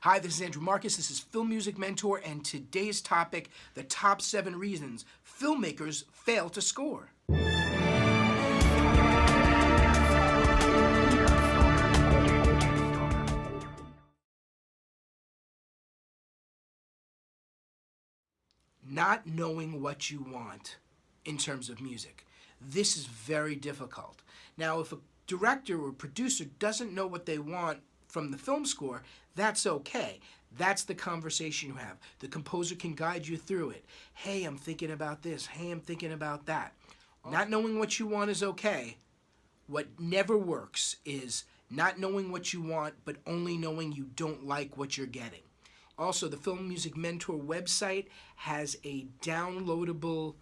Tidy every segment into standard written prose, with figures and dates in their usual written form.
Hi, this is Andrew Markus. This is Film Music Mentor, and today's topic, the top 7 reasons filmmakers fail to score. Not knowing what you want in terms of music. This is very difficult. Now, if a director or producer doesn't know what they want from the film score, that's okay. That's the conversation you have. The composer can guide you through it. Hey, I'm thinking about this. Hey, I'm thinking about that. Not knowing what you want is okay. What never works is not knowing what you want, but only knowing you don't like what you're getting. Also, the Film Music Mentor website has a downloadable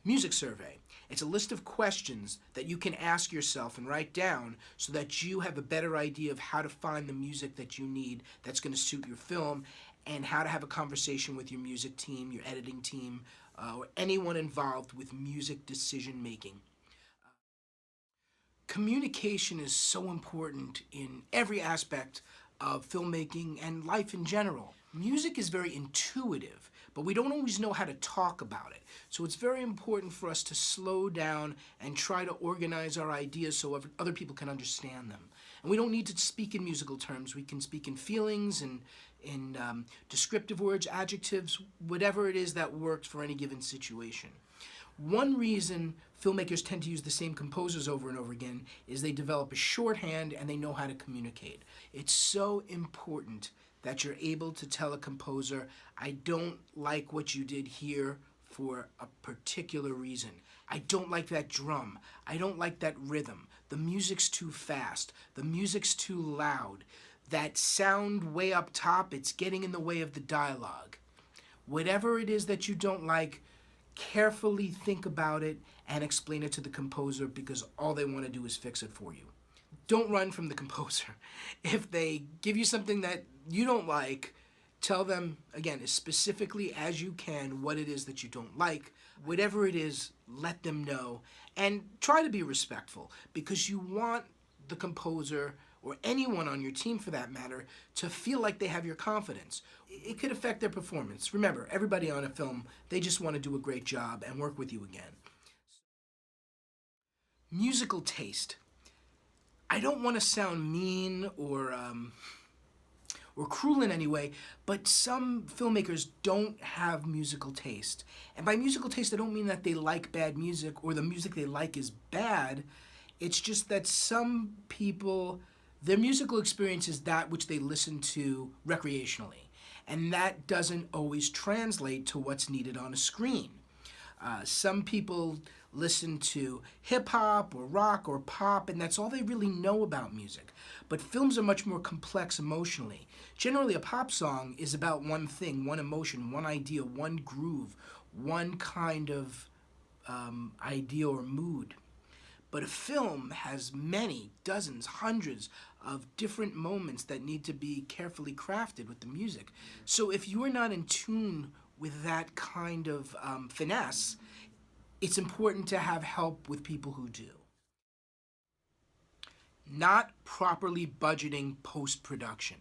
music survey. It's a list of questions that you can ask yourself and write down so that you have a better idea of how to find the music that you need that's going to suit your film, and how to have a conversation with your music team, your editing team, or anyone involved with music decision making. Communication is so important in every aspect of filmmaking and life in general. Music is very intuitive, but we don't always know how to talk about it. So it's very important for us to slow down and try to organize our ideas so other people can understand them. And we don't need to speak in musical terms. We can speak in feelings and in descriptive words, adjectives, whatever it is that works for any given situation. One reason filmmakers tend to use the same composers over and over again is they develop a shorthand and they know how to communicate. It's so important that you're able to tell a composer, I don't like what you did here for a particular reason. I don't like that drum. I don't like that rhythm. The music's too fast. The music's too loud. That sound way up top, it's getting in the way of the dialogue. Whatever it is that you don't like, carefully think about it and explain it to the composer, because all they want to do is fix it for you. Don't run from the composer. If they give you something that you don't like, tell them, again, as specifically as you can what it is that you don't like. Whatever it is, let them know, and try to be respectful, because you want the composer, or anyone on your team for that matter, to feel like they have your confidence. It could affect their performance. Remember, everybody on a film, they just want to do a great job and work with you again. Musical taste. I don't want to sound mean or cruel in any way, but some filmmakers don't have musical taste. And by musical taste, I don't mean that they like bad music or the music they like is bad. It's just that some people, their musical experience is that which they listen to recreationally, and that doesn't always translate to what's needed on a screen. Some people listen to hip-hop or rock or pop, and that's all they really know about music. But films are much more complex emotionally. Generally, a pop song is about one thing, one emotion, one idea, one groove, one kind of idea or mood. But a film has many, dozens, hundreds of different moments that need to be carefully crafted with the music. So if you are not in tune with that kind of finesse, it's important to have help with people who do. Not properly budgeting post-production.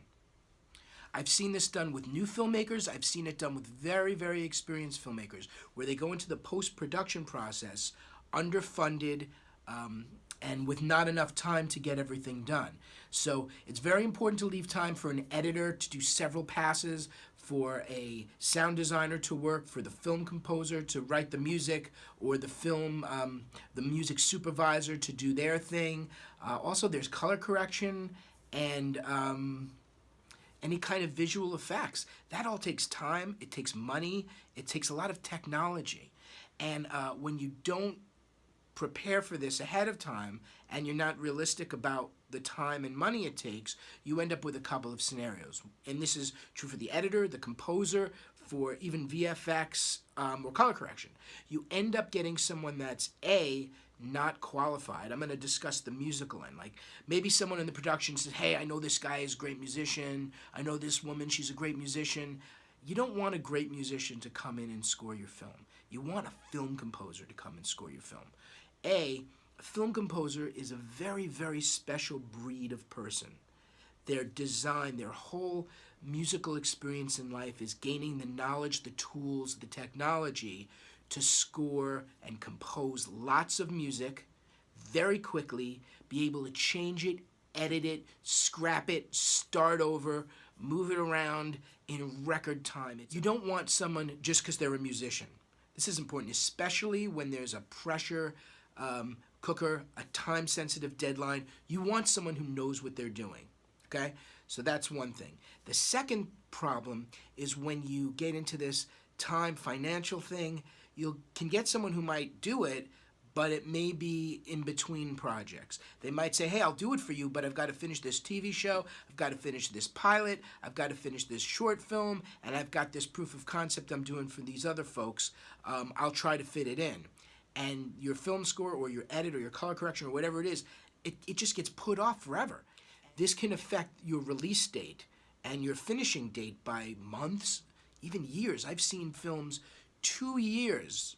I've seen this done with new filmmakers. I've seen it done with very, very experienced filmmakers, where they go into the post-production process underfunded, and with not enough time to get everything done. So it's very important to leave time for an editor to do several passes, for a sound designer to work, for the film composer to write the music, or the music supervisor to do their thing. Also, there's color correction and any kind of visual effects. That all takes time, it takes money, it takes a lot of technology. And when you don't prepare for this ahead of time, and you're not realistic about the time and money it takes, you end up with a couple of scenarios. And this is true for the editor, the composer, for even VFX or color correction. You end up getting someone that's not qualified. I'm going to discuss the musical end. Like, maybe someone in the production says, hey, I know this guy is a great musician. I know this woman, she's a great musician. You don't want a great musician to come in and score your film. You want a film composer to come and score your film. A film composer is a very, very special breed of person. their design, their whole musical experience in life is gaining the knowledge, the tools, the technology to score and compose lots of music very quickly, be able to change it, edit it, scrap it, start over, move it around in record time. You don't want someone just because they're a musician. This is important, especially when there's a pressure cooker, a time-sensitive deadline. You want someone who knows what they're doing, okay? So that's one thing. The second problem is when you get into this time financial thing, you can get someone who might do it, but it may be in between projects. They might say, hey, I'll do it for you, but I've got to finish this TV show, I've got to finish this pilot, I've got to finish this short film, and I've got this proof of concept I'm doing for these other folks. I'll try to fit it in. And your film score or your edit or your color correction or whatever it is, it just gets put off forever. This can affect your release date and your finishing date by months, even years. I've seen films 2 years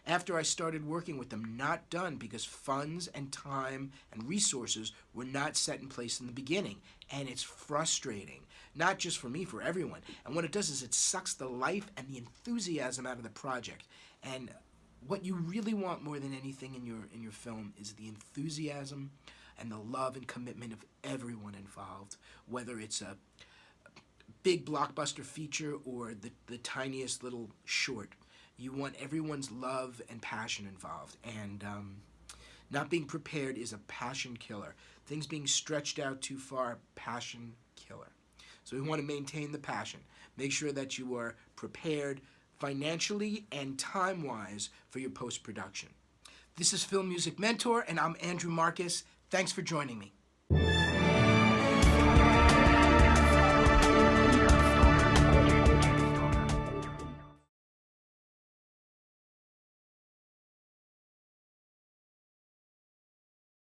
after I started working with them not done because funds and time and resources were not set in place in the beginning. And it's frustrating, not just for me, for everyone. And what it does is it sucks the life and the enthusiasm out of the project. And what you really want more than anything in your film is the enthusiasm and the love and commitment of everyone involved, whether it's a big blockbuster feature or the tiniest little short. You want everyone's love and passion involved, and not being prepared is a passion killer. Things being stretched out too far, passion killer. So we want to maintain the passion. Make sure that you are prepared financially and time-wise for your post-production. This is Film Music Mentor, and I'm Andrew Markus. Thanks for joining me.